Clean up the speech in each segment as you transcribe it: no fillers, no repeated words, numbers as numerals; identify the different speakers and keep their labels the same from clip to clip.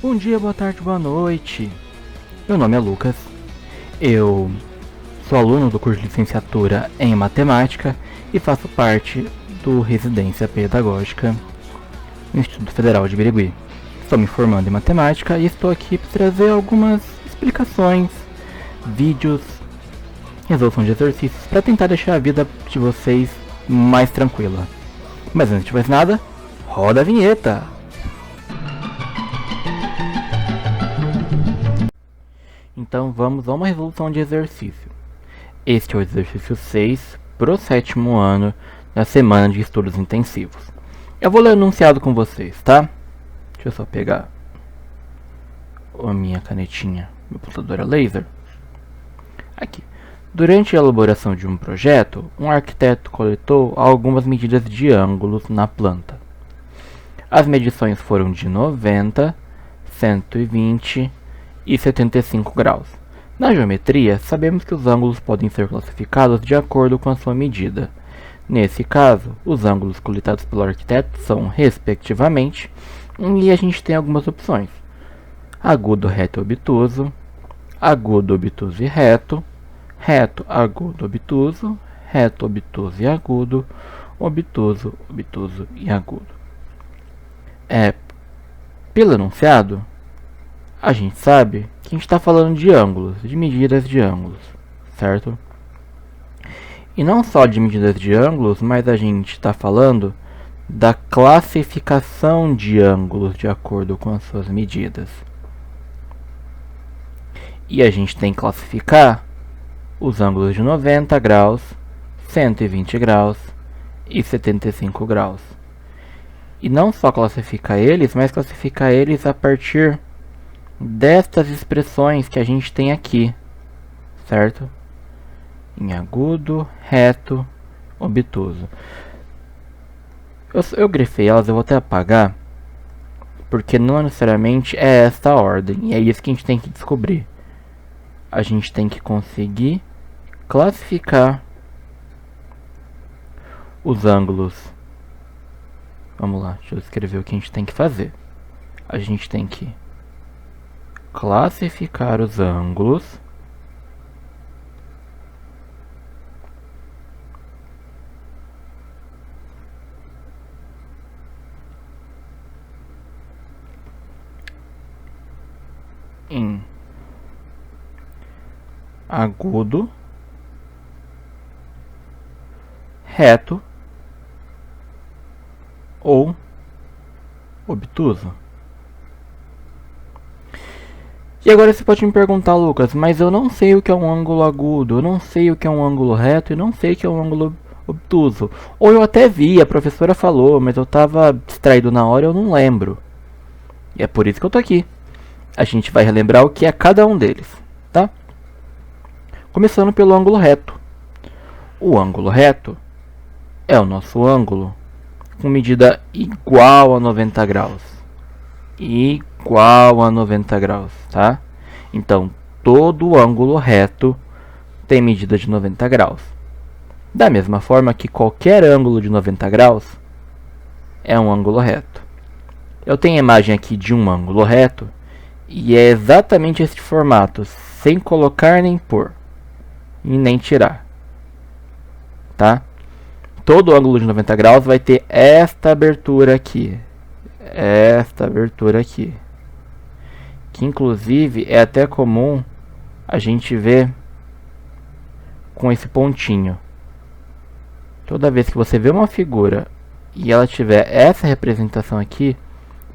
Speaker 1: Bom dia, boa tarde, boa noite. Meu nome é Lucas. Eu sou aluno do curso de licenciatura em matemática e faço parte do Residência Pedagógica no Instituto Federal de Birigui. Estou me formando em matemática e estou aqui para trazer algumas explicações, vídeos, resolução de exercícios para tentar deixar a vida de vocês mais tranquila. Mas antes de mais nada, roda a vinheta! Então vamos a uma resolução de exercício. Este é o exercício 6 para o 7º ano da semana de estudos intensivos. Eu vou ler o enunciado com vocês, tá? Deixa eu só pegar a minha canetinha, meu computador a laser. Aqui. Durante a elaboração de um projeto, um arquiteto coletou algumas medidas de ângulos na planta. As medições foram de 90, 120 e 75 graus. Na geometria, sabemos que os ângulos podem ser classificados de acordo com a sua medida. Nesse caso, os ângulos coletados pelo arquiteto são, respectivamente, e a gente tem algumas opções: agudo, reto e obtuso, agudo, obtuso e reto, reto, agudo, obtuso, reto, obtuso e agudo, obtuso, obtuso e agudo. Pelo enunciado, a gente sabe que a gente está falando de ângulos, de medidas de ângulos, certo? E não só de medidas de ângulos, mas a gente está falando da classificação de ângulos de acordo com as suas medidas. E a gente tem que classificar os ângulos de 90 graus, 120 graus e 75 graus. E não só classificar eles, mas classificar eles a partir destas expressões que a gente tem aqui, certo? Em agudo, reto, obtuso. Eu grifei elas, eu vou até apagar, porque não necessariamente é esta a ordem, e é isso que a gente tem que descobrir. A gente tem que conseguir classificar os ângulos. Vamos lá, deixa eu escrever o que a gente tem que fazer. A gente tem que classificar os ângulos em agudo, reto ou obtuso. E agora você pode me perguntar, Lucas, mas eu não sei o que é um ângulo agudo, eu não sei o que é um ângulo reto e não sei o que é um ângulo obtuso. Ou eu até vi, a professora falou, mas eu estava distraído na hora e eu não lembro. E é por isso que eu tô aqui. A gente vai relembrar o que é cada um deles, tá? Começando pelo ângulo reto. O ângulo reto é o nosso ângulo com medida igual a 90 graus. Igual a 90 graus, tá? Então, todo ângulo reto tem medida de 90 graus. Da mesma forma que qualquer ângulo de 90 graus é um ângulo reto. Eu tenho a imagem aqui de um ângulo reto e é exatamente este formato, sem colocar nem pôr e nem tirar, tá? Todo ângulo de 90 graus vai ter esta abertura aqui. Esta abertura aqui, que inclusive é até comum a gente ver com esse pontinho. Toda vez que você vê uma figura e ela tiver essa representação aqui,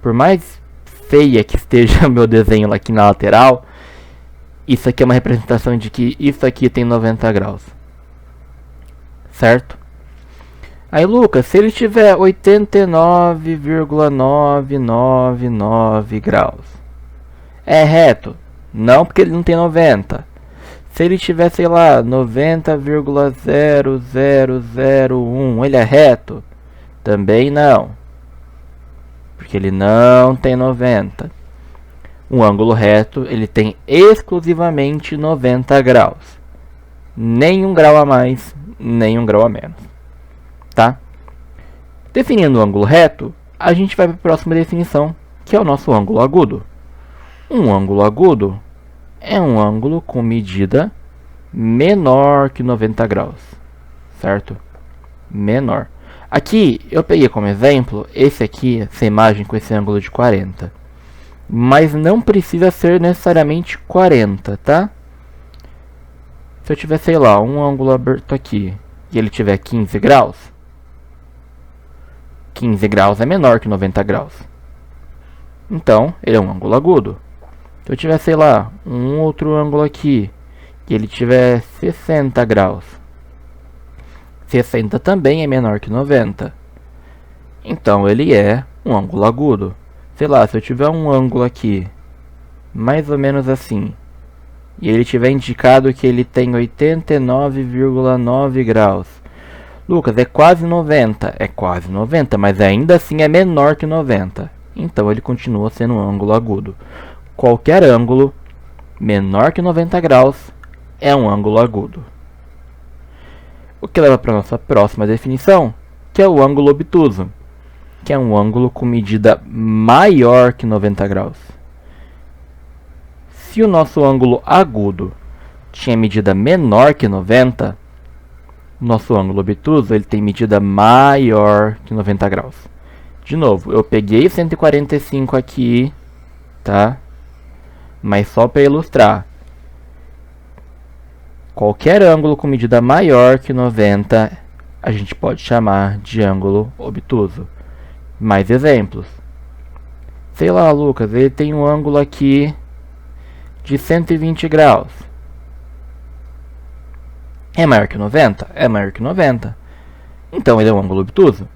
Speaker 1: por mais feia que esteja o meu desenho aqui na lateral, isso aqui é uma representação de que isso aqui tem 90 graus, certo? Aí, Lucas, se ele tiver 89,999 graus, é reto? Não, porque ele não tem 90. Se ele tiver, sei lá, 90,0001, ele é reto? Também não, porque ele não tem 90. Um ângulo reto, ele tem exclusivamente 90 graus. Nem um grau a mais, nem um grau a menos. Tá? Definindo o ângulo reto, a gente vai para a próxima definição, que é o nosso ângulo agudo. Um ângulo agudo é um ângulo com medida menor que 90 graus, certo? Menor. Aqui eu peguei como exemplo esse aqui, essa imagem com esse ângulo de 40. Mas não precisa ser necessariamente 40, tá? Se eu tiver, sei lá, um ângulo aberto aqui e ele tiver 15 graus, 15 graus é menor que 90 graus. Então, ele é um ângulo agudo. Se eu tiver, sei lá, um outro ângulo aqui e ele tiver 60 graus, 60 também é menor que 90. Então, ele é um ângulo agudo. Sei lá, se eu tiver um ângulo aqui, mais ou menos assim, e ele tiver indicado que ele tem 89,9 graus. Lucas, é quase 90. É quase 90, mas ainda assim é menor que 90. Então ele continua sendo um ângulo agudo. Qualquer ângulo menor que 90 graus é um ângulo agudo. O que leva para a nossa próxima definição, que é o ângulo obtuso, que é um ângulo com medida maior que 90 graus. Se o nosso ângulo agudo tinha medida menor que 90, nosso ângulo obtuso ele tem medida maior que 90 graus. De novo, eu peguei 145 aqui, tá? Mas só para ilustrar. Qualquer ângulo com medida maior que 90, a gente pode chamar de ângulo obtuso. Mais exemplos. Sei lá, Lucas, ele tem um ângulo aqui de 120 graus. É maior que 90? É maior que 90. Então ele é um ângulo obtuso.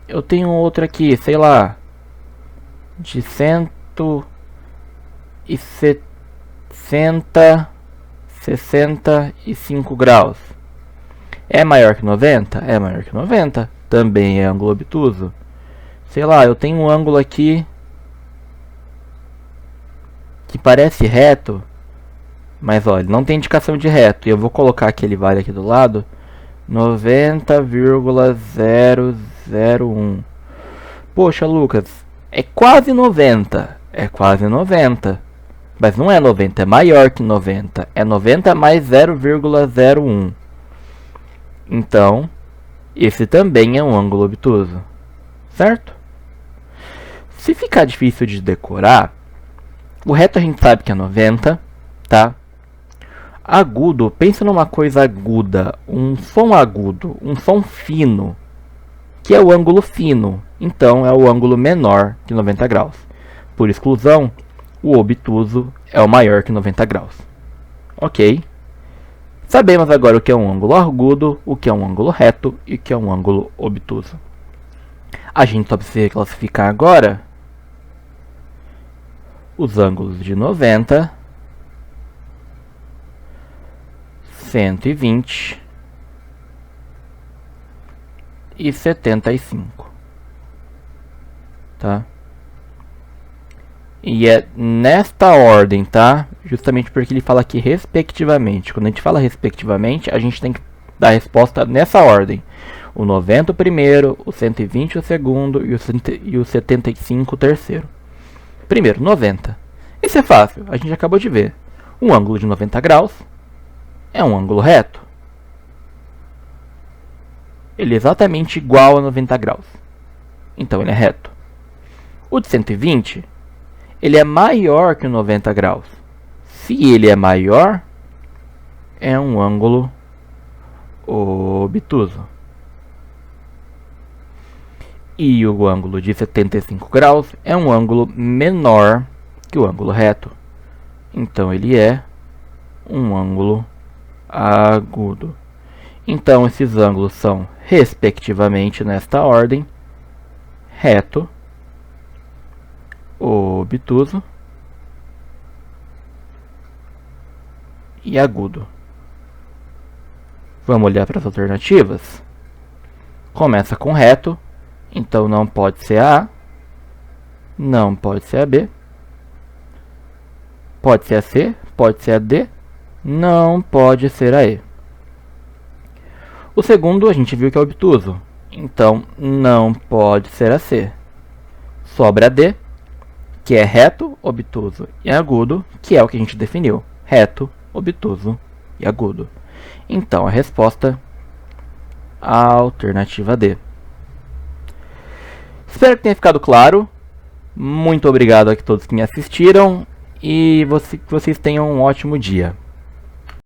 Speaker 1: Eu tenho outro aqui, sei lá, de 165 graus. É maior que 90? É maior que 90. Também é ângulo obtuso. Sei lá, eu tenho um ângulo aqui que parece reto, mas olha, não tem indicação de reto. E eu vou colocar aquele vale aqui do lado, 90,001. Poxa, Lucas, é quase 90. É quase 90. Mas não é 90, é maior que 90. É 90 mais 0,01. Então, esse também é um ângulo obtuso, certo? Se ficar difícil de decorar, o reto a gente sabe que é 90, tá? Agudo, pensa numa coisa aguda, um som fino, que é o ângulo fino. Então é o ângulo menor que 90 graus. Por exclusão, o obtuso é o maior que 90 graus. Ok? Sabemos agora o que é um ângulo agudo, o que é um ângulo reto e o que é um ângulo obtuso. A gente só precisa classificar agora os ângulos de 90, 120 e 75. Tá? E é nesta ordem, tá? Justamente porque ele fala aqui respectivamente. Quando a gente fala respectivamente, a gente tem que dar a resposta nessa ordem. O 90 o primeiro, o 120 o segundo e o 75 o terceiro. Primeiro, 90. Isso é fácil, a gente acabou de ver. Um ângulo de 90 graus é um ângulo reto. Ele é exatamente igual a 90 graus. Então ele é reto. O de 120, ele é maior que o 90 graus. Se ele é maior, é um ângulo obtuso. E o ângulo de 75 graus é um ângulo menor que o ângulo reto. Então ele é um ângulo agudo. Então esses ângulos são, respectivamente, nesta ordem: reto, obtuso e agudo. Vamos olhar para as alternativas? Começa com reto, então não pode ser a A, não pode ser a B, pode ser a C, pode ser a D, não pode ser a E. O segundo a gente viu que é obtuso, então não pode ser a C. Sobra a D, que é reto, obtuso e agudo, que é o que a gente definiu. Reto, obtuso e agudo. Então, a resposta, a alternativa D. Espero que tenha ficado claro. Muito obrigado a todos que me assistiram e que vocês tenham um ótimo dia.